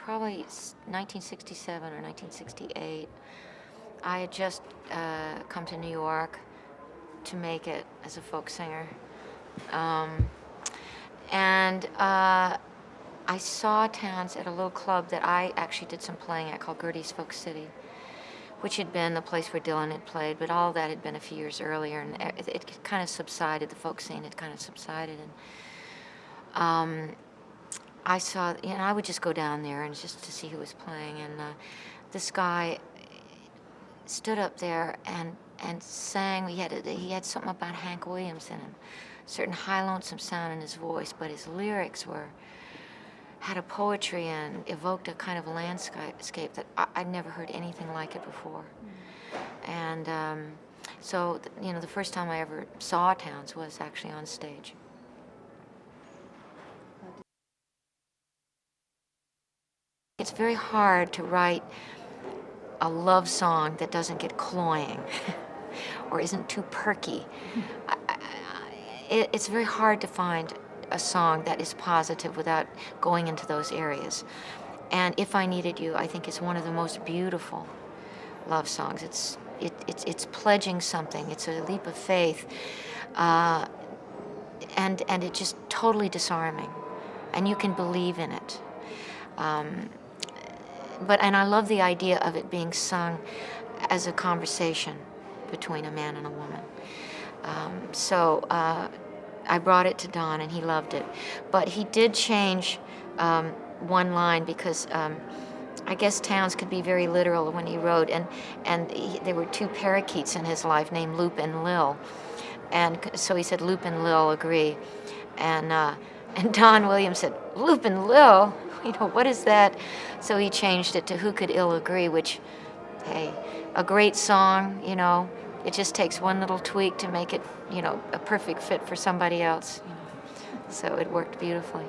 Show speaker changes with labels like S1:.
S1: probably 1967 or 1968. I had just come to New York to make it as a folk singer. I saw Townes at a little club that I actually did some playing at called Gertie's Folk City, which had been the place where Dylan had played, but all that had been a few years earlier, and it kind of subsided. The folk scene had kind of subsided, and I saw, I would just go down there and just to see who was playing, and this guy stood up there and sang. He had something about Hank Williams in him, a certain high lonesome sound in his voice, but his lyrics had a poetry and evoked a kind of landscape that I'd never heard anything like it before. And so, the first time I ever saw Townes was actually on stage. It's very hard to write a love song that doesn't get cloying or isn't too perky. It's very hard to find a song that is positive without going into those areas. And If I Needed You, I think, is one of the most beautiful love songs. It's pledging something. It's a leap of faith, and it's just totally disarming, and you can believe in it. And I love the idea of it being sung as a conversation between a man and a woman. So I brought it to Don, and he loved it. But he did change one line because I guess Townes could be very literal when he wrote, and there were two parakeets in his life named Loop and Lil. And so he said, Loop and Lil agree. And Don Williams said, Loop and Lil? What is that? So he changed it to Who Could Ill Agree, which, hey, a great song, it just takes one little tweak to make it, a perfect fit for somebody else. So it worked beautifully.